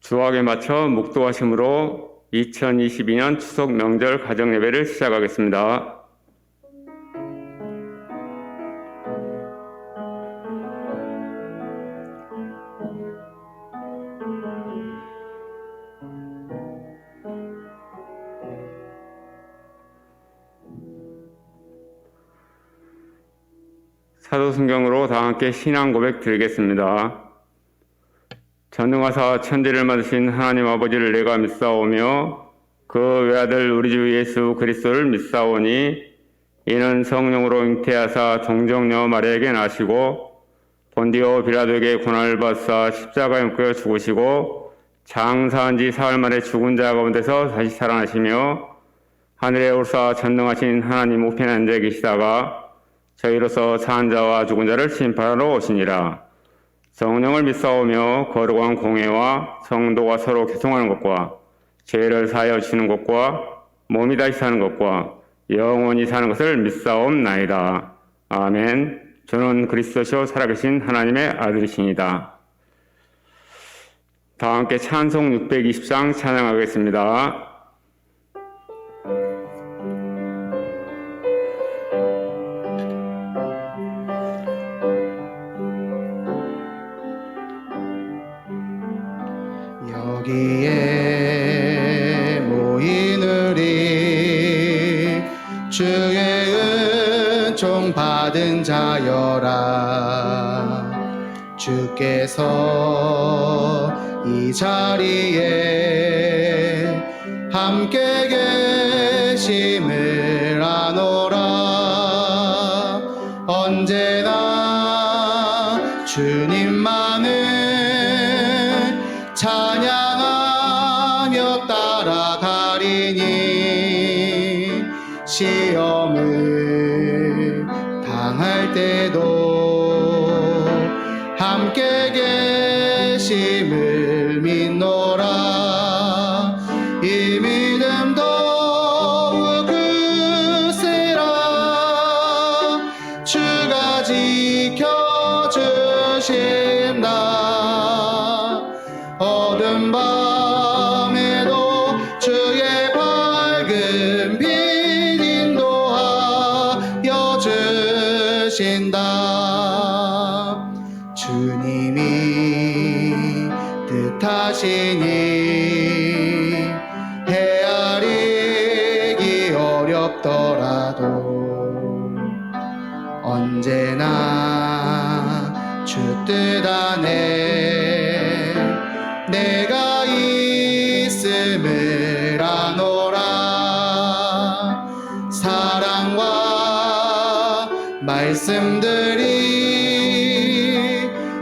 주학에 맞춰 묵도하심으로 2022년 추석 명절 가정예배를 시작하겠습니다. 사도성경으로 다 함께 신앙 고백 드리겠습니다. 전능하사 천지를 만드신 하나님 아버지를 내가 믿사오며 그 외아들 우리 주 예수 그리스도를 믿사오니 이는 성령으로 잉태하사 동정녀 마리아에게 나시고 본디오 빌라도에게 고난을 받사 십자가에 못 죽으시고 장사한 지 사흘 만에 죽은 자 가운데서 다시 살아나시며 하늘에 올사 전능하신 하나님 우편에 앉아 계시다가 저희로서 산 자와 죽은 자를 심판하러 오시니라. 성령을 믿사오며 거룩한 공회와 성도가 서로 교통하는 것과 죄를 사하여 주는 것과 몸이 다시 사는 것과 영원히 사는 것을 믿사옵나이다. 아멘. 저는 그리스도시요 살아계신 하나님의 아들이시니다. 다 함께 찬송 620장 찬양하겠습니다. 여기에 모인 우리 주의 은총 받은 자여라. 주께서 이 자리에 함께 계심을 아노라. 언제나 주님만을 찬양하며 따라가리니 시험을 당할 때도 함께 계심을 믿노라. 이 믿음 더욱 크세라. 주가 지켜주신다. 어두운 밤에도 주의 밝은 빛 인도하여 주신다. 주님이 뜻하시니 헤아리기 어렵더라도 언제나 주 뜻 안에 내가 있음을 아노라. 사랑과 말씀들이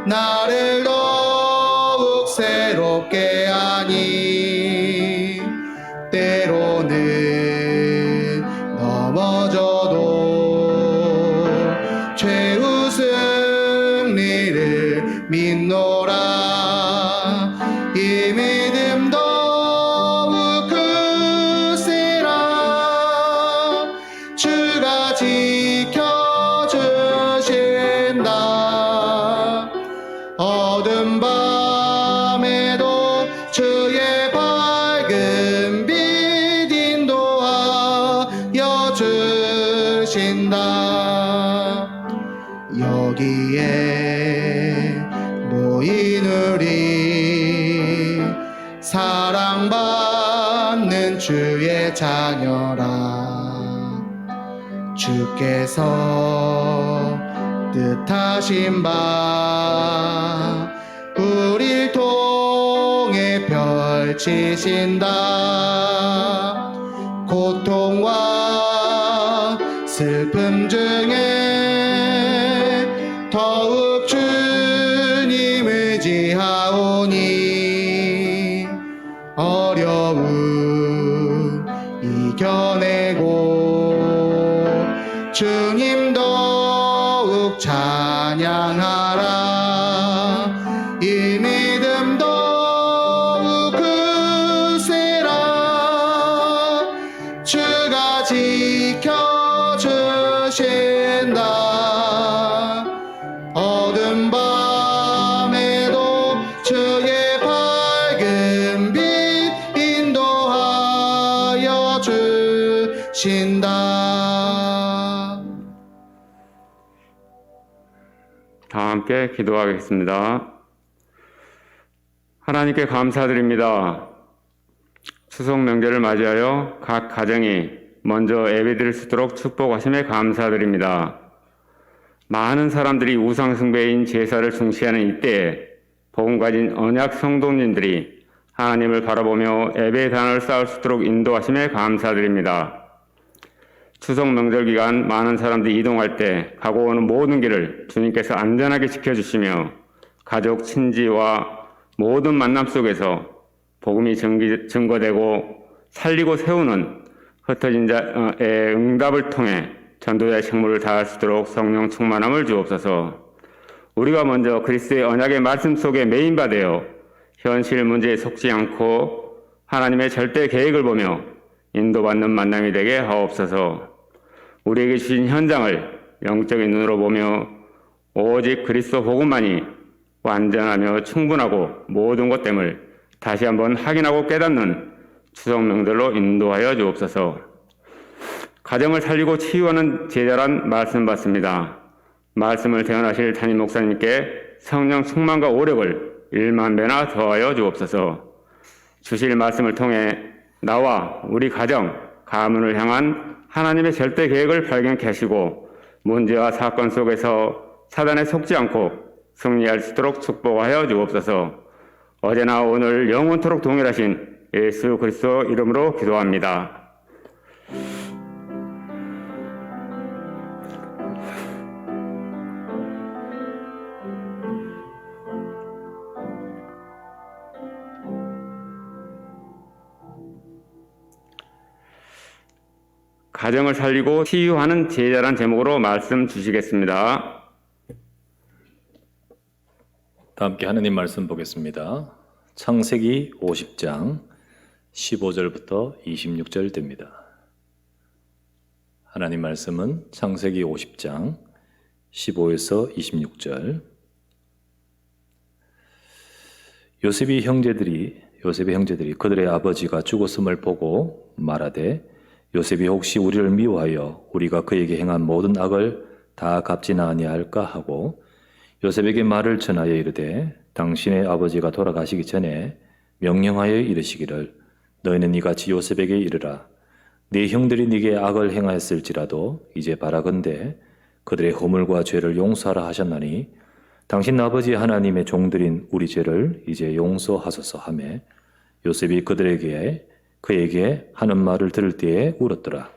나를 더욱 새롭게 하니 때로는 넘어져도 최후 승리를 믿노라. 이 믿음 더욱 크세라. 주가 지켜주신다. 어두운 밤에도 주의 밝은 빛 인도하여 주신다. 여기에 모인 우리 사랑받는 주의 자녀라. 주께서 뜻하신 바 우릴 통해 펼치신다. 고통과 슬픔 중에 더욱 주님 의지하오니 어려움 이겨내고 주님 더욱 찬양하라. 이 믿음 더욱 크세라. 주가 지켜주신다. 어두운 밤에도 주의 밝은 다 함께 기도하겠습니다. 하나님께 감사드립니다. 추석 명절을 맞이하여 각 가정이 먼저 예배드릴 수 있도록 축복하심에 감사드립니다. 많은 사람들이 우상 숭배인 제사를 중시하는 이때에 복음 가진 언약 성도님들이 하나님을 바라보며 예배의 단을 쌓을 수 있도록 인도하심에 감사드립니다. 추석 명절 기간 많은 사람들이 이동할 때 가고 오는 모든 길을 주님께서 안전하게 지켜주시며 가족, 친지와 모든 만남 속에서 복음이 증거되고 살리고 세우는 흩어진 자의 응답을 통해 전도자의 책무를 다할 수 있도록 성령 충만함을 주옵소서. 우리가 먼저 그리스도의 언약의 말씀 속에 메인바되어 현실 문제에 속지 않고 하나님의 절대 계획을 보며 인도받는 만남이 되게 하옵소서. 우리에게 주신 현장을 영적인 눈으로 보며 오직 그리스도 복음만이 완전하며 충분하고 모든 것됨을 다시 한번 확인하고 깨닫는 추석 명절로 인도하여 주옵소서. 가정을 살리고 치유하는 제자란 말씀 받습니다. 말씀을 대언하실 담임 목사님께 성령 충만과 오력을 1만 배나 더하여 주옵소서. 주실 말씀을 통해 나와 우리 가정, 가문을 향한 하나님의 절대 계획을 발견케 하시고 문제와 사건 속에서 사단에 속지 않고 승리할 수 있도록 축복하여 주옵소서. 어제나 오늘 영원토록 동일하신 예수 그리스도 이름으로 기도합니다. 가정을 살리고 치유하는 제자란 제목으로 말씀 주시겠습니다. 다 함께 하느님 말씀 보겠습니다. 창세기 50장 15절부터 26절 됩니다. 하나님 말씀은 창세기 50장 15에서 26절. 요셉의 형제들이 그들의 아버지가 죽었음을 보고 말하되 요셉이 혹시 우리를 미워하여 우리가 그에게 행한 모든 악을 다 갚지나 아니할까 하고 요셉에게 말을 전하여 이르되 당신의 아버지가 돌아가시기 전에 명령하여 이르시기를 너희는 이같이 요셉에게 이르라. 네 형들이 네게 악을 행하였을지라도 이제 바라건대 그들의 허물과 죄를 용서하라 하셨나니 당신 아버지 하나님의 종들인 우리 죄를 이제 용서하소서 하매 요셉이 그에게 하는 말을 들을 때에 울었더라.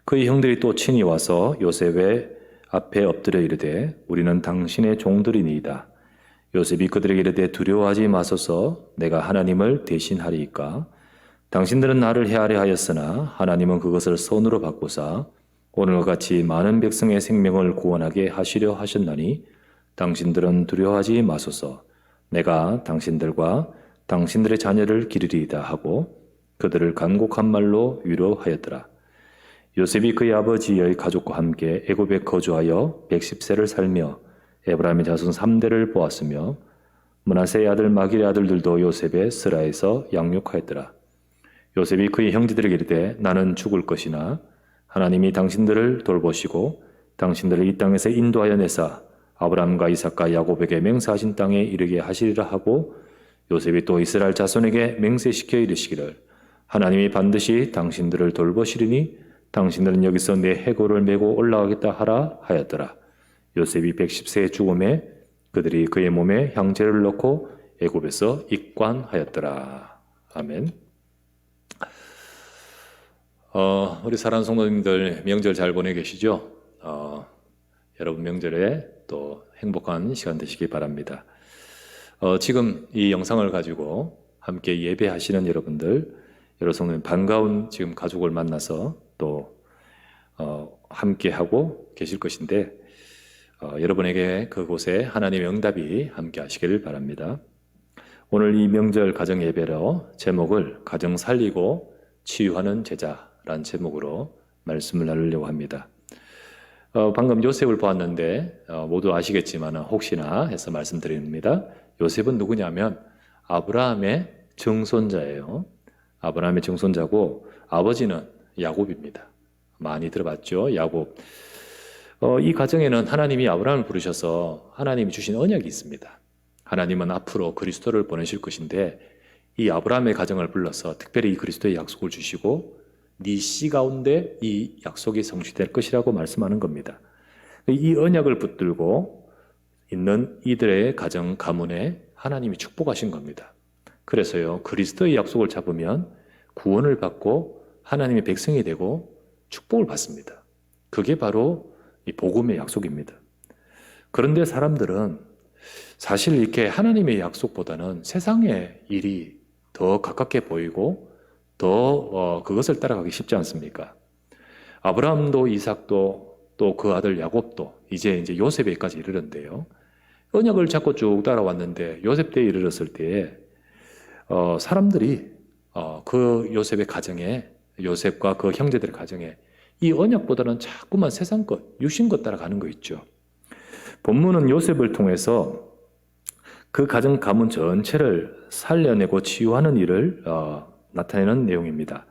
그의 형들이 또 친히 와서 요셉의 앞에 엎드려 이르되 우리는 당신의 종들이니이다. 요셉이 그들에게 이르되 두려워하지 마소서. 내가 하나님을 대신하리이까. 당신들은 나를 해하려 하였으나 하나님은 그것을 선으로 바꾸사 오늘과 같이 많은 백성의 생명을 구원하게 하시려 하셨나니 당신들은 두려워하지 마소서. 내가 당신들과 당신들의 자녀를 기르리이다 하고 그들을 간곡한 말로 위로하였더라. 요셉이 그의 아버지의 가족과 함께 애굽에 거주하여 110세를 살며 에브라임의 자손 3대를 보았으며 므낫세의 아들 마길의 아들들도 요셉의 스라에서 양육하였더라. 요셉이 그의 형제들에게 이르되 나는 죽을 것이나 하나님이 당신들을 돌보시고 당신들을 이 땅에서 인도하여 내사 아브라함과 이삭과 야곱에게 맹세하신 땅에 이르게 하시리라 하고 요셉이 또 이스라엘 자손에게 맹세시켜 이르시기를 하나님이 반드시 당신들을 돌보시리니 당신들은 여기서 내 해골을 메고 올라가겠다 하라 하였더라. 요셉이 110세에 죽음에 그들이 그의 몸에 향제를 넣고 애굽에서 입관하였더라. 아멘. 우리 사랑하는 성도님들 명절 잘 보내 계시죠? 여러분 명절에 또 행복한 시간 되시기 바랍니다. 지금 이 영상을 가지고 함께 예배하시는 여러분들 성도님 반가운 지금 가족을 만나서 또 함께하고 계실 것인데 여러분에게 그곳에 하나님의 응답이 함께 하시기를 바랍니다. 오늘 이 명절 가정 예배로 제목을 가정 살리고 치유하는 제자란 제목으로 말씀을 나누려고 합니다. 방금 요셉을 보았는데 모두 아시겠지만 혹시나 해서 말씀드립니다. 요셉은 누구냐면 아브라함의 증손자예요. 아브라함의 증손자고 아버지는 야곱입니다. 많이 들어봤죠? 야곱. 이 가정에는 하나님이 아브라함을 부르셔서 하나님이 주신 언약이 있습니다. 하나님은 앞으로 그리스도를 보내실 것인데 이 아브라함의 가정을 불러서 특별히 이 그리스도의 약속을 주시고 네 씨 가운데 이 약속이 성취될 것이라고 말씀하는 겁니다. 이 언약을 붙들고 있는 이들의 가정 가문에 하나님이 축복하신 겁니다. 그래서요, 그리스도의 약속을 잡으면 구원을 받고 하나님의 백성이 되고 축복을 받습니다. 그게 바로 이 복음의 약속입니다. 그런데 사람들은 사실 이렇게 하나님의 약속보다는 세상의 일이 더 가깝게 보이고 더 그것을 따라가기 쉽지 않습니까? 아브라함도 이삭도 또 그 아들 야곱도 이제 요셉에까지 이르는데요. 언약을 잡고 쭉 따라왔는데 요셉 때에 이르렀을 때에 사람들이 그 요셉의 가정에 요셉과 그 형제들의 가정에 이 언약보다는 자꾸만 세상 것, 육신 것 따라가는 거 있죠. 본문은 요셉을 통해서 그 가정 가문 전체를 살려내고 치유하는 일을 나타내는 내용입니다.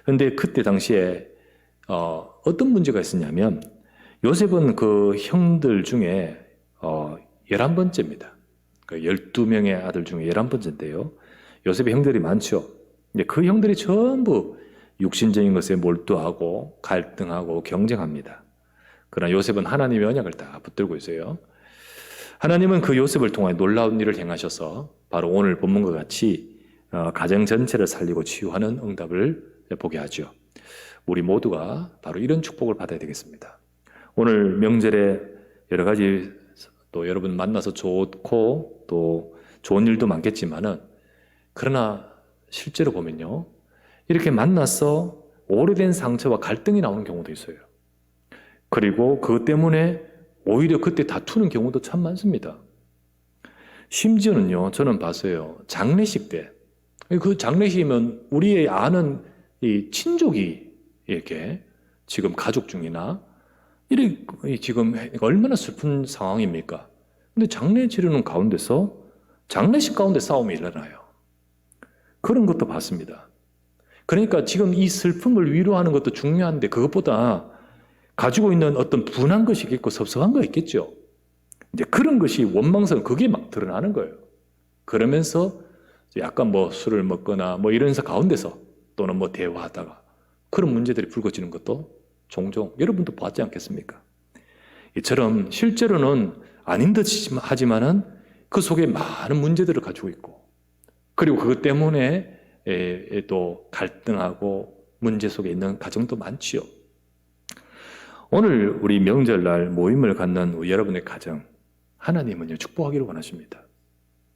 그런데 그때 당시에 어떤 문제가 있었냐면 요셉은 그 형들 중에 11번째입니다. 그 12명의 아들 중에 11번째인데요. 요셉의 형들이 많죠. 그 형들이 전부 육신적인 것에 몰두하고 갈등하고 경쟁합니다. 그러나 요셉은 하나님의 언약을 다 붙들고 있어요. 하나님은 그 요셉을 통해 놀라운 일을 행하셔서 바로 오늘 본문과 같이 가정 전체를 살리고 치유하는 응답을 보게 하죠. 우리 모두가 바로 이런 축복을 받아야 되겠습니다. 오늘 명절에 여러 가지 또 여러분 만나서 좋고 또 좋은 일도 많겠지만은 그러나 실제로 보면요, 이렇게 만나서 오래된 상처와 갈등이 나오는 경우도 있어요. 그리고 그것 때문에 오히려 그때 다투는 경우도 참 많습니다. 심지어는요, 저는 봤어요. 장례식 때, 그 장례식이면 우리의 아는 이 친족이 이렇게 지금 가족 중이나 이렇게 지금 얼마나 슬픈 상황입니까? 근데 장례 치르는 가운데서 장례식 가운데 싸움이 일어나요. 그런 것도 봤습니다. 그러니까 지금 이 슬픔을 위로하는 것도 중요한데 그것보다 가지고 있는 어떤 분한 것이 있겠고 섭섭한 거 있겠죠. 이제 그런 것이 원망스러운 그게 막 드러나는 거예요. 그러면서 약간 뭐 술을 먹거나 뭐 이러면서 가운데서 또는 뭐 대화하다가 그런 문제들이 불거지는 것도 종종 여러분도 봤지 않겠습니까? 이처럼 실제로는 아닌 듯 하지만은 그 속에 많은 문제들을 가지고 있고 그리고 그것 때문에 또 갈등하고 문제 속에 있는 가정도 많지요. 오늘 우리 명절날 모임을 갖는 우리 여러분의 가정, 하나님은요 축복하기를 원하십니다.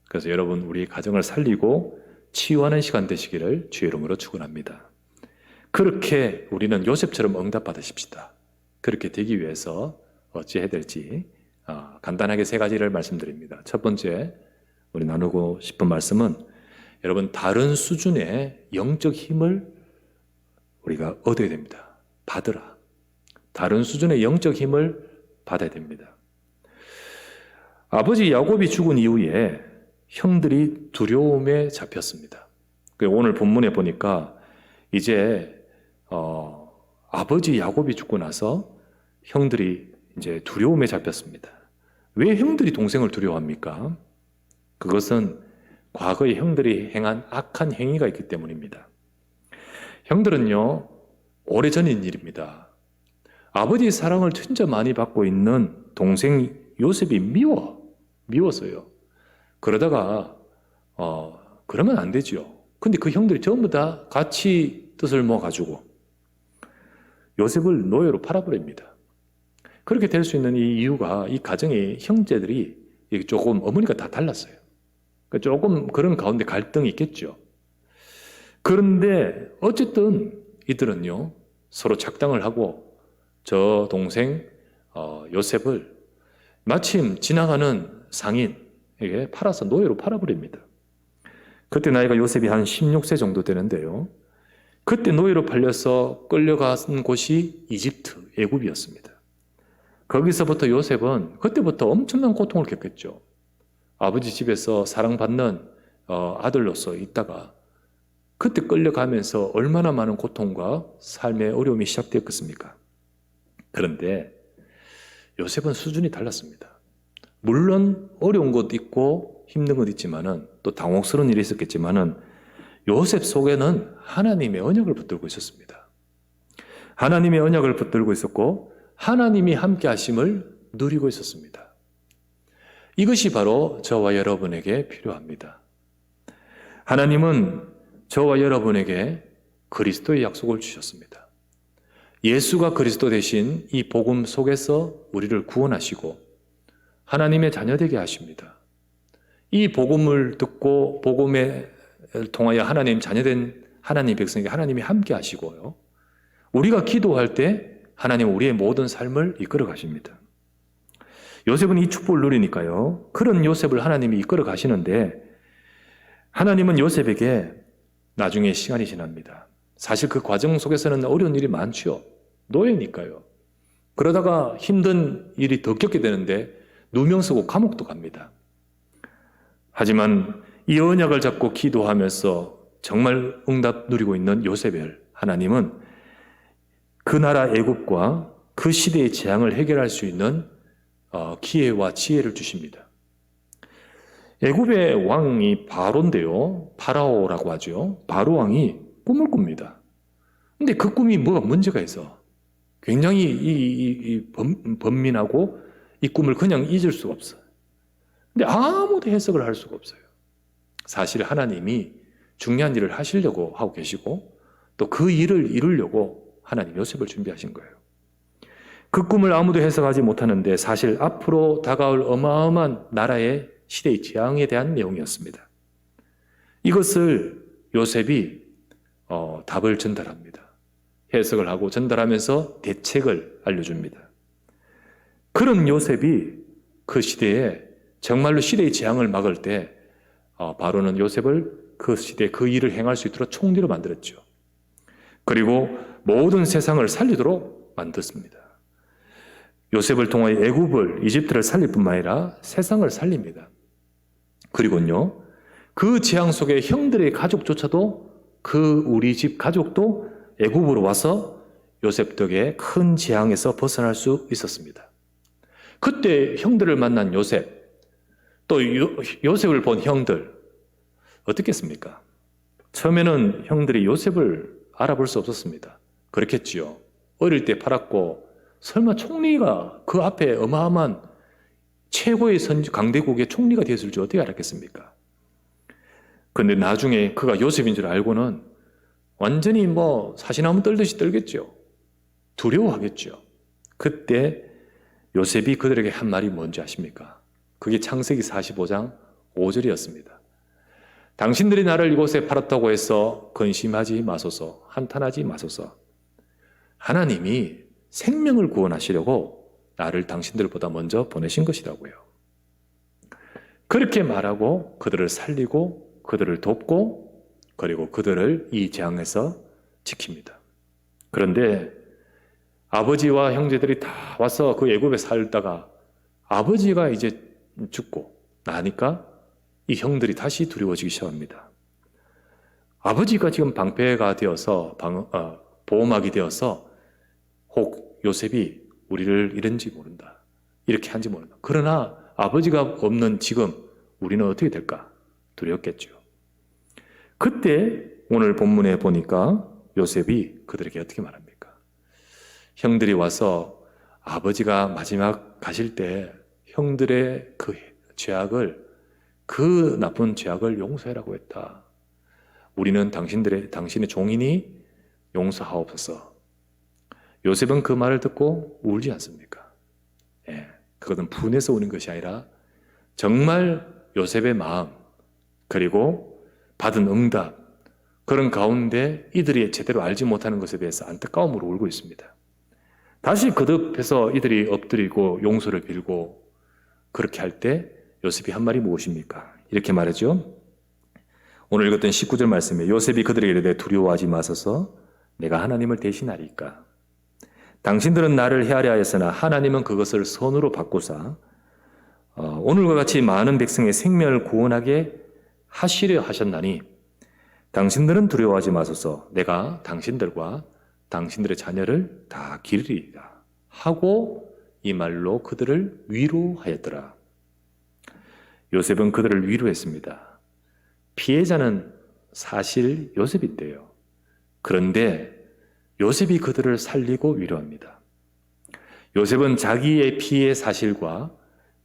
그래서 여러분 우리 가정을 살리고 치유하는 시간 되시기를 주의 이름으로 축원합니다. 그렇게 우리는 요셉처럼 응답받으십시다. 그렇게 되기 위해서 어찌해야 될지 간단하게 세 가지를 말씀드립니다. 첫 번째 우리 나누고 싶은 말씀은 여러분 다른 수준의 영적 힘을 우리가 얻어야 됩니다. 받으라. 다른 수준의 영적 힘을 받아야 됩니다. 아버지 야곱이 죽은 이후에 형들이 두려움에 잡혔습니다. 오늘 본문에 보니까 이제 아버지 야곱이 죽고 나서 형들이 이제 두려움에 잡혔습니다. 왜 형들이 동생을 두려워합니까? 그것은 과거에 형들이 행한 악한 행위가 있기 때문입니다. 형들은요, 오래전인 일입니다. 아버지의 사랑을 진짜 많이 받고 있는 동생 요셉이 미웠어요. 그러다가 그러면 안 되죠. 근데 그 형들이 전부 다 같이 뜻을 모아가지고 요셉을 노예로 팔아버립니다. 그렇게 될 수 있는 이 이유가 이 가정의 형제들이 조금 어머니가 다 달랐어요. 조금 그런 가운데 갈등이 있겠죠. 그런데 어쨌든 이들은요 서로 착당을 하고 저 동생 요셉을 마침 지나가는 상인에게 팔아서 노예로 팔아버립니다. 그때 나이가 요셉이 한 16세 정도 되는데요. 그때 노예로 팔려서 끌려간 곳이 이집트, 애굽이었습니다. 거기서부터 요셉은 그때부터 엄청난 고통을 겪었죠. 아버지 집에서 사랑받는 아들로서 있다가 그때 끌려가면서 얼마나 많은 고통과 삶의 어려움이 시작되었겠습니까? 그런데 요셉은 수준이 달랐습니다. 물론 어려운 것도 있고 힘든 것도 있지만은 또 당혹스러운 일이 있었겠지만은 요셉 속에는 하나님의 언약을 붙들고 있었습니다. 하나님의 언약을 붙들고 있었고 하나님이 함께 하심을 누리고 있었습니다. 이것이 바로 저와 여러분에게 필요합니다. 하나님은 저와 여러분에게 그리스도의 약속을 주셨습니다. 예수가 그리스도 대신 이 복음 속에서 우리를 구원하시고 하나님의 자녀되게 하십니다. 이 복음을 듣고 복음에 통하여 하나님 자녀된 하나님 백성에게 하나님이 함께 하시고요. 우리가 기도할 때 하나님은 우리의 모든 삶을 이끌어 가십니다. 요셉은 이 축복을 누리니까요. 그런 요셉을 하나님이 이끌어 가시는데 하나님은 요셉에게 나중에 시간이 지납니다. 사실 그 과정 속에서는 어려운 일이 많죠. 노예니까요. 그러다가 힘든 일이 더 겪게 되는데 누명 쓰고 감옥도 갑니다. 하지만 이 언약을 잡고 기도하면서 정말 응답 누리고 있는 요셉을 하나님은 그 나라 애굽과 그 시대의 재앙을 해결할 수 있는 기회와 지혜를 주십니다. 애굽의 왕이 바로인데요. 파라오라고 하죠. 바로 왕이 꿈을 꿉니다. 근데 그 꿈이 뭐가 문제가 있어. 굉장히 번민하고 이 꿈을 그냥 잊을 수가 없어요. 근데 아무도 해석을 할 수가 없어요. 사실 하나님이 중요한 일을 하시려고 하고 계시고 또 그 일을 이루려고 하나님 요셉을 준비하신 거예요. 그 꿈을 아무도 해석하지 못하는데 사실 앞으로 다가올 어마어마한 나라의 시대의 재앙에 대한 내용이었습니다. 이것을 요셉이 답을 전달합니다. 해석을 하고 전달하면서 대책을 알려줍니다. 그런 요셉이 그 시대에 정말로 시대의 재앙을 막을 때 바로는 요셉을 그 시대에 그 일을 행할 수 있도록 총리로 만들었죠. 그리고 모든 세상을 살리도록 만들었습니다. 요셉을 통하여 애굽을 이집트를 살릴 뿐만 아니라 세상을 살립니다. 그리고요 그 재앙 속에 형들의 가족조차도 그 우리 집 가족도 애굽으로 와서 요셉 덕에 큰 재앙에서 벗어날 수 있었습니다. 그때 형들을 만난 요셉, 또 요셉을 본 형들 어떻겠습니까? 처음에는 형들이 요셉을 알아볼 수 없었습니다. 그렇겠지요. 어릴 때 팔았고 설마 총리가 그 앞에 어마어마한 최고의 강대국의 총리가 되었을 줄 어떻게 알았겠습니까? 그런데 나중에 그가 요셉인 줄 알고는 완전히 사시나무 떨듯이 떨겠죠. 두려워하겠죠. 그때 요셉이 그들에게 한 말이 뭔지 아십니까? 그게 창세기 45장 5절이었습니다. 당신들이 나를 이곳에 팔았다고 해서 근심하지 마소서, 한탄하지 마소서. 하나님이 생명을 구원하시려고 나를 당신들보다 먼저 보내신 것이라고요. 그렇게 말하고 그들을 살리고 그들을 돕고 그리고 그들을 이 재앙에서 지킵니다. 그런데 아버지와 형제들이 다 와서 그 애굽에 살다가 아버지가 이제 죽고 나니까 이 형들이 다시 두려워지기 시작합니다. 아버지가 지금 방패가 되어서 보호막이 되어서 혹 요셉이 우리를 이런지 모른다. 이렇게 한지 모른다. 그러나 아버지가 없는 지금 우리는 어떻게 될까? 두렵겠죠. 그때 오늘 본문에 보니까 요셉이 그들에게 어떻게 말합니까? 형들이 와서 아버지가 마지막 가실 때 형들의 그 죄악을 그 나쁜 죄악을 용서해라고 했다. 우리는 당신의 종이니 용서하옵소서. 요셉은 그 말을 듣고 울지 않습니까? 그것은 분해서 우는 것이 아니라 정말 요셉의 마음 그리고 받은 응답 그런 가운데 이들이 제대로 알지 못하는 것에 대해서 안타까움으로 울고 있습니다. 다시 거듭해서 이들이 엎드리고 용서를 빌고 그렇게 할 때 요셉이 한 말이 무엇입니까? 이렇게 말하죠. 오늘 읽었던 19절 말씀에 요셉이 그들에게 이르되 두려워하지 마소서 내가 하나님을 대신하리까. 당신들은 나를 헤아려 하였으나 하나님은 그것을 선으로 바꾸사 오늘과 같이 많은 백성의 생명을 구원하게 하시려 하셨나니 당신들은 두려워하지 마소서 내가 당신들과 당신들의 자녀를 다 기르리이다 하고 이 말로 그들을 위로하였더라. 요셉은 그들을 위로했습니다. 피해자는 사실 요셉인데요. 그런데 요셉이 그들을 살리고 위로합니다. 요셉은 자기의 피해 사실과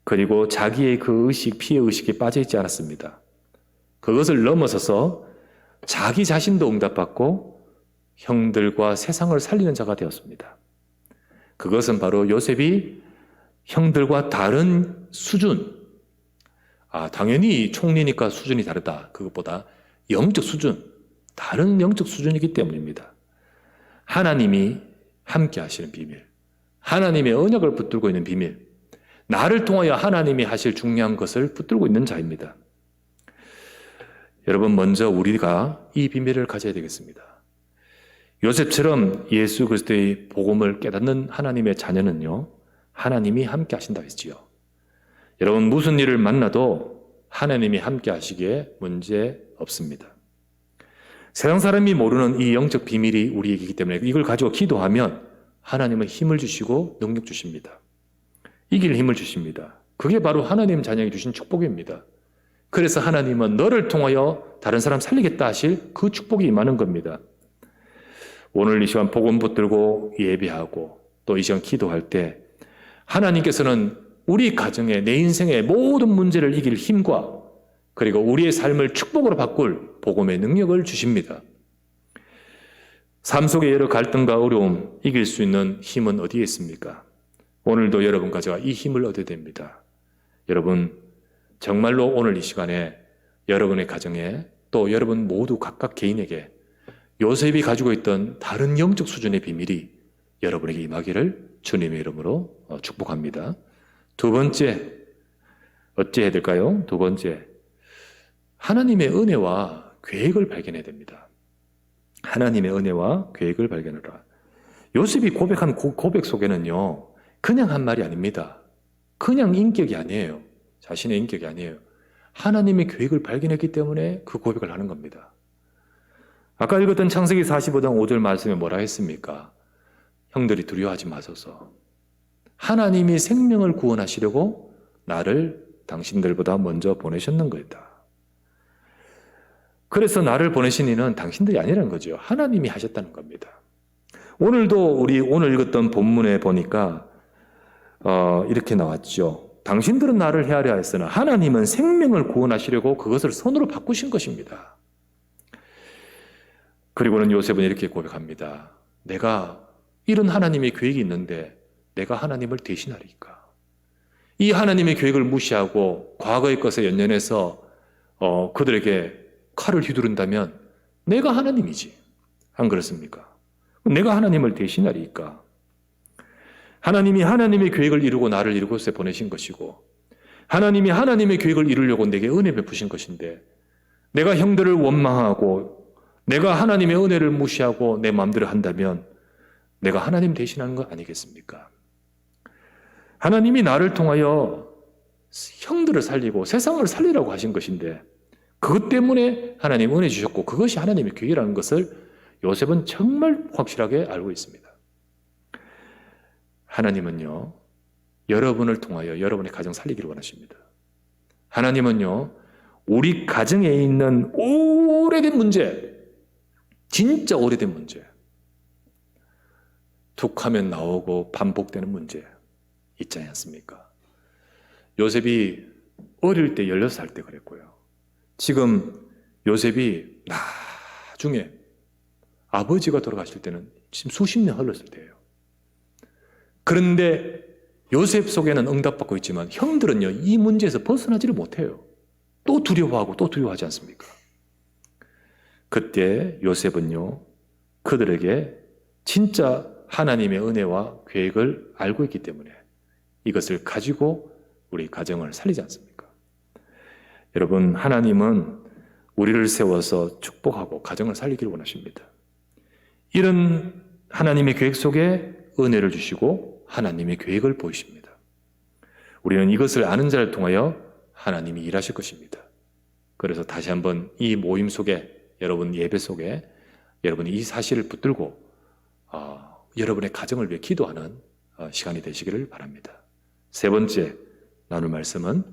그리고 자기의 그 의식, 피해 의식에 빠져 있지 않았습니다. 그것을 넘어서서 자기 자신도 응답받고 형들과 세상을 살리는 자가 되었습니다. 그것은 바로 요셉이 형들과 다른 수준, 당연히 총리니까 수준이 다르다. 그것보다 영적 수준, 다른 영적 수준이기 때문입니다. 하나님이 함께 하시는 비밀, 하나님의 언약을 붙들고 있는 비밀, 나를 통하여 하나님이 하실 중요한 것을 붙들고 있는 자입니다. 여러분, 먼저 우리가 이 비밀을 가져야 되겠습니다. 요셉처럼 예수 그리스도의 복음을 깨닫는 하나님의 자녀는요, 하나님이 함께 하신다 했지요. 여러분, 무슨 일을 만나도 하나님이 함께 하시기에 문제 없습니다. 세상 사람이 모르는 이 영적 비밀이 우리에게이기 때문에 이걸 가지고 기도하면 하나님은 힘을 주시고 능력 주십니다. 이길 힘을 주십니다. 그게 바로 하나님 자녀에게 주신 축복입니다. 그래서 하나님은 너를 통하여 다른 사람 살리겠다 하실 그 축복이 임하는 겁니다. 오늘 이 시간 복음 붙들고 예배하고 또 이 시간 기도할 때 하나님께서는 우리 가정에 내 인생의 모든 문제를 이길 힘과 그리고 우리의 삶을 축복으로 바꿀 복음의 능력을 주십니다. 삶 속의 여러 갈등과 어려움 이길 수 있는 힘은 어디에 있습니까? 오늘도 여러분 가져가 이 힘을 얻어야 됩니다. 여러분, 정말로 오늘 이 시간에 여러분의 가정에 또 여러분 모두 각각 개인에게 요셉이 가지고 있던 다른 영적 수준의 비밀이 여러분에게 임하기를 주님의 이름으로 축복합니다. 두 번째, 어찌 해야 될까요? 두 번째, 하나님의 은혜와 계획을 발견해야 됩니다. 하나님의 은혜와 계획을 발견하라. 요셉이 고백한 고백 속에는요, 그냥 한 말이 아닙니다. 그냥 인격이 아니에요. 자신의 인격이 아니에요. 하나님의 계획을 발견했기 때문에 그 고백을 하는 겁니다. 아까 읽었던 창세기 45장 5절 말씀에 뭐라 했습니까? 형들이 두려워하지 마소서. 하나님이 생명을 구원하시려고 나를 당신들보다 먼저 보내셨는 거다. 그래서 나를 보내신 이는 당신들이 아니라는 거죠. 하나님이 하셨다는 겁니다. 오늘도 우리 오늘 읽었던 본문에 보니까 이렇게 나왔죠. 당신들은 나를 헤아려 했으나 하나님은 생명을 구원하시려고 그것을 손으로 바꾸신 것입니다. 그리고는 요셉은 이렇게 고백합니다. 내가 이런 하나님의 계획이 있는데 내가 하나님을 대신하리까? 이 하나님의 계획을 무시하고 과거의 것에 연연해서 그들에게 칼을 휘두른다면 내가 하나님이지. 안 그렇습니까? 내가 하나님을 대신하리까? 하나님이 하나님의 계획을 이루고 나를 이곳에 보내신 것이고 하나님이 하나님의 계획을 이루려고 내게 은혜 베푸신 것인데 내가 형들을 원망하고 내가 하나님의 은혜를 무시하고 내 마음대로 한다면 내가 하나님 대신하는 거 아니겠습니까? 하나님이 나를 통하여 형들을 살리고 세상을 살리라고 하신 것인데 그것 때문에 하나님 은혜 주셨고 그것이 하나님의 계획이라는 것을 요셉은 정말 확실하게 알고 있습니다. 하나님은요, 여러분을 통하여 여러분의 가정 살리기를 원하십니다. 하나님은요, 우리 가정에 있는 오래된 문제, 진짜 오래된 문제, 툭 하면 나오고 반복되는 문제 있지 않습니까? 요셉이 어릴 때 16살 때 그랬고요. 지금 요셉이 나중에 아버지가 돌아가실 때는 지금 수십 년 흘렀을 때예요. 그런데 요셉 속에는 응답받고 있지만 형들은요, 이 문제에서 벗어나지를 못해요. 또 두려워하고 또 두려워하지 않습니까? 그때 요셉은요, 그들에게 진짜 하나님의 은혜와 계획을 알고 있기 때문에 이것을 가지고 우리 가정을 살리지 않습니까? 여러분, 하나님은 우리를 세워서 축복하고 가정을 살리기를 원하십니다. 이런 하나님의 계획 속에 은혜를 주시고 하나님의 계획을 보이십니다. 우리는 이것을 아는 자를 통하여 하나님이 일하실 것입니다. 그래서 다시 한번 이 모임 속에 여러분 예배 속에 여러분이 이 사실을 붙들고 여러분의 가정을 위해 기도하는 시간이 되시기를 바랍니다. 세 번째 나눌 말씀은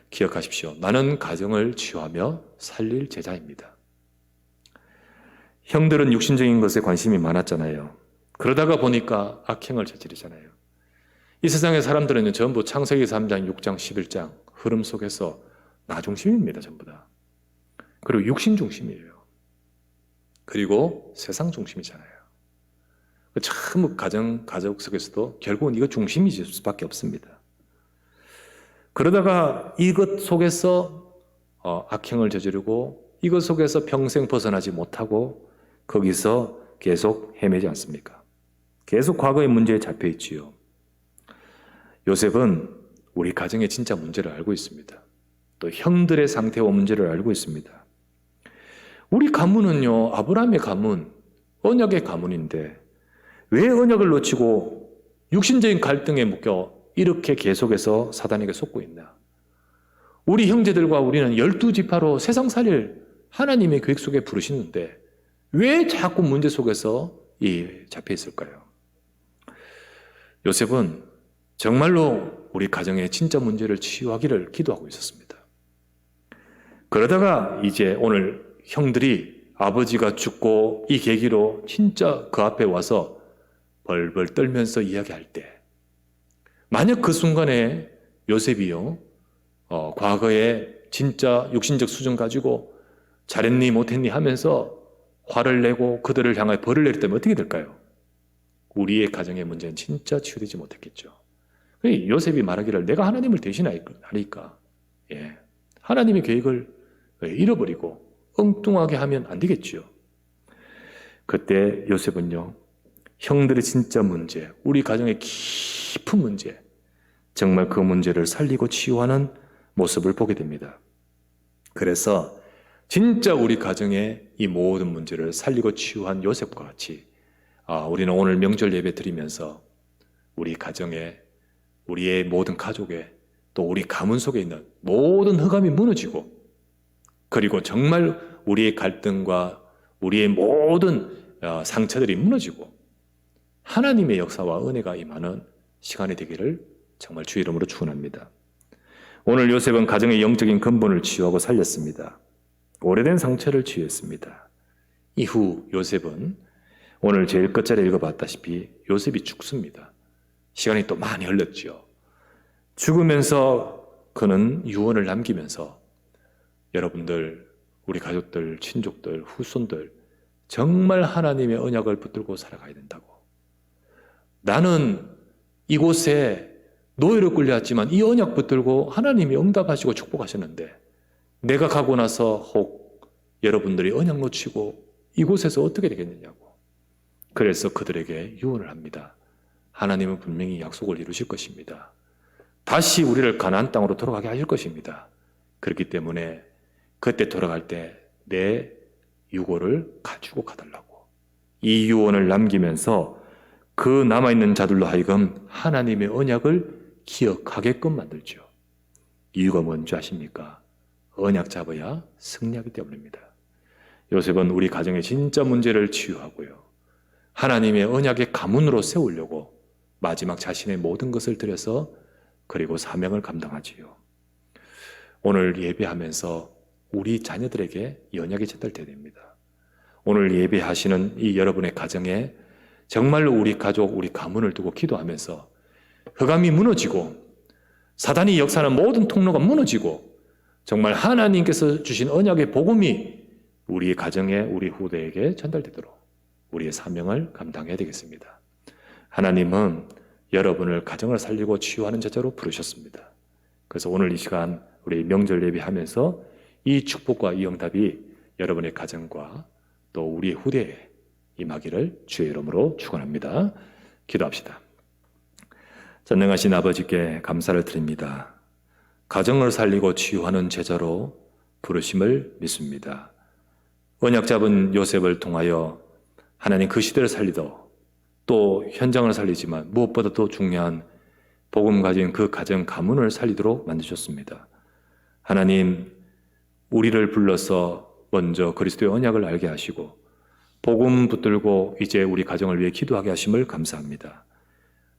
기억하십시오. 나는 가정을 치유하며 살릴 제자입니다. 형들은 육신적인 것에 관심이 많았잖아요. 그러다가 보니까 악행을 저지르잖아요. 이 세상의 사람들은 전부 창세기 3장, 6장, 11장 흐름 속에서 나 중심입니다. 전부 다. 그리고 육신 중심이에요. 그리고 세상 중심이잖아요. 참 가족 속에서도 결국은 이거 중심이 될 수밖에 없습니다. 그러다가 이것 속에서 악행을 저지르고 이것 속에서 평생 벗어나지 못하고 거기서 계속 헤매지 않습니까? 계속 과거의 문제에 잡혀 있지요. 요셉은 우리 가정의 진짜 문제를 알고 있습니다. 또 형들의 상태와 문제를 알고 있습니다. 우리 가문은요, 아브라함의 가문, 언약의 가문인데 왜 언약을 놓치고 육신적인 갈등에 묶여 이렇게 계속해서 사단에게 속고 있나? 우리 형제들과 우리는 12지파로 세상 살릴 하나님의 계획 속에 부르시는데 왜 자꾸 문제 속에서 잡혀 있을까요? 요셉은 정말로 우리 가정의 진짜 문제를 치유하기를 기도하고 있었습니다. 그러다가 이제 오늘 형들이 아버지가 죽고 이 계기로 진짜 그 앞에 와서 벌벌 떨면서 이야기할 때 만약 그 순간에 요셉이요 과거에 진짜 육신적 수준 가지고 잘했니 못했니 하면서 화를 내고 그들을 향하여 벌을 내렸다면 어떻게 될까요? 우리의 가정의 문제는 진짜 치유되지 못했겠죠. 요셉이 말하기를 내가 하나님을 대신하니까 하나님의 계획을 잃어버리고 엉뚱하게 하면 안 되겠죠. 그때 요셉은요 형들의 진짜 문제, 우리 가정의 깊은 문제, 정말 그 문제를 살리고 치유하는 모습을 보게 됩니다. 그래서 진짜 우리 가정의 이 모든 문제를 살리고 치유한 요셉과 같이 우리는 오늘 명절 예배 드리면서 우리 가정에, 우리의 모든 가족에, 또 우리 가문 속에 있는 모든 흑암이 무너지고 그리고 정말 우리의 갈등과 우리의 모든 상처들이 무너지고 하나님의 역사와 은혜가 임하는 시간이 되기를 정말 주의 이름으로 축원합니다. 오늘 요셉은 가정의 영적인 근본을 치유하고 살렸습니다. 오래된 상처를 치유했습니다. 이후 요셉은 오늘 제일 끝자리에 읽어봤다시피 요셉이 죽습니다. 시간이 또 많이 흘렀죠. 죽으면서 그는 유언을 남기면서 여러분들, 우리 가족들, 친족들, 후손들 정말 하나님의 언약을 붙들고 살아가야 된다고. 나는 이곳에 노예로 끌려왔지만 이 언약 붙들고 하나님이 응답하시고 축복하셨는데 내가 가고 나서 혹 여러분들이 언약 놓치고 이곳에서 어떻게 되겠느냐고. 그래서 그들에게 유언을 합니다. 하나님은 분명히 약속을 이루실 것입니다. 다시 우리를 가나안 땅으로 돌아가게 하실 것입니다. 그렇기 때문에 그때 돌아갈 때 내 유고를 가지고 가달라고. 이 유언을 남기면서 그 남아있는 자들로 하여금 하나님의 언약을 기억하게끔 만들죠. 이유가 뭔지 아십니까? 언약 잡아야 승리하기 때문입니다. 요셉은 우리 가정의 진짜 문제를 치유하고요. 하나님의 언약의 가문으로 세우려고 마지막 자신의 모든 것을 들여서 그리고 사명을 감당하지요. 오늘 예배하면서 우리 자녀들에게 이 언약이 전달되어야 됩니다. 오늘 예배하시는 이 여러분의 가정에 정말로 우리 가족, 우리 가문을 두고 기도하면서 흑암이 무너지고 사단이 역사하는 모든 통로가 무너지고 정말 하나님께서 주신 언약의 복음이 우리의 가정에, 우리 후대에게 전달되도록 우리의 사명을 감당해야 되겠습니다. 하나님은 여러분을 가정을 살리고 치유하는 제자로 부르셨습니다. 그래서 오늘 이 시간 우리 명절 예배하면서 이 축복과 이 응답이 여러분의 가정과 또 우리의 후대에 임하기를 주의 이름으로 축원합니다. 기도합시다. 전능하신 아버지께 감사를 드립니다. 가정을 살리고 치유하는 제자로 부르심을 믿습니다. 언약 잡은 요셉을 통하여 하나님 그 시대를 살리도 또 현장을 살리지만 무엇보다도 중요한 복음 가진 그 가정 가문을 살리도록 만드셨습니다. 하나님, 우리를 불러서 먼저 그리스도의 언약을 알게 하시고 복음 붙들고 이제 우리 가정을 위해 기도하게 하심을 감사합니다.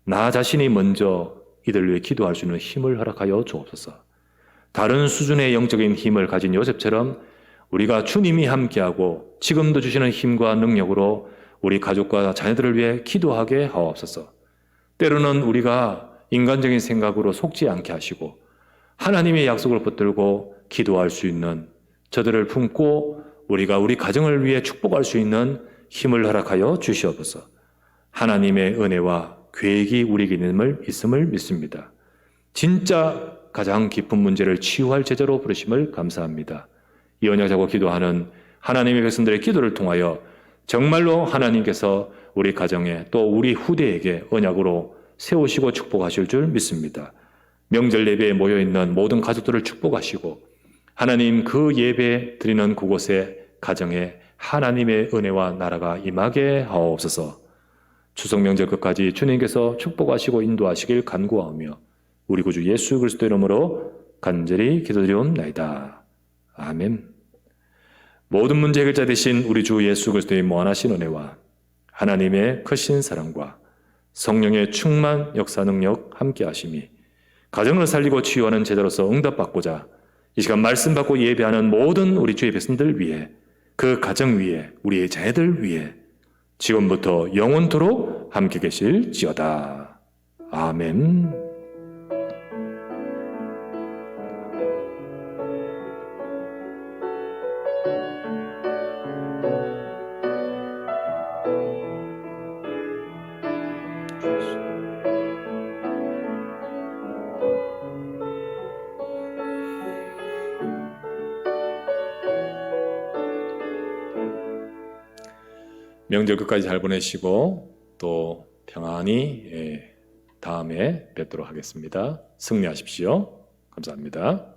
나 자신이 먼저 이들을 위해 기도할 수 있는 힘을 허락하여 주옵소서. 다른 수준의 영적인 힘을 가진 요셉처럼 우리가 주님이 함께하고 지금도 주시는 힘과 능력으로 우리 가족과 자녀들을 위해 기도하게 하옵소서. 때로는 우리가 인간적인 생각으로 속지 않게 하시고 하나님의 약속을 붙들고 기도할 수 있는 저들을 품고 우리가 우리 가정을 위해 축복할 수 있는 힘을 허락하여 주시옵소서. 하나님의 은혜와 계획이 우리에게 있음을 믿습니다. 진짜 가장 깊은 문제를 치유할 제자로 부르심을 감사합니다. 이 언약 잡고 기도하는 하나님의 백성들의 기도를 통하여 정말로 하나님께서 우리 가정에 또 우리 후대에게 언약으로 세우시고 축복하실 줄 믿습니다. 명절 예배에 모여있는 모든 가족들을 축복하시고 하나님 그 예배 드리는 그곳에 가정에 하나님의 은혜와 나라가 임하게 하옵소서. 추석 명절 끝까지 주님께서 축복하시고 인도하시길 간구하오며 우리 구주 예수 그리스도 이름으로 간절히 기도드리옵나이다. 아멘. 모든 문제 해결자 되신 우리 주 예수 그리스도의 무한하신 은혜와 하나님의 크신 사랑과 성령의 충만 역사 능력 함께 하심이 가정을 살리고 치유하는 제자로서 응답받고자 이 시간 말씀 받고 예배하는 모든 우리 주의 백성들 위해 그 가정 위에 우리의 자녀들 위해 지금부터 영원토록 함께 계실지어다. 아멘. 명절 끝까지 잘 보내시고 또 평안히 다음에 뵙도록 하겠습니다. 승리하십시오. 감사합니다.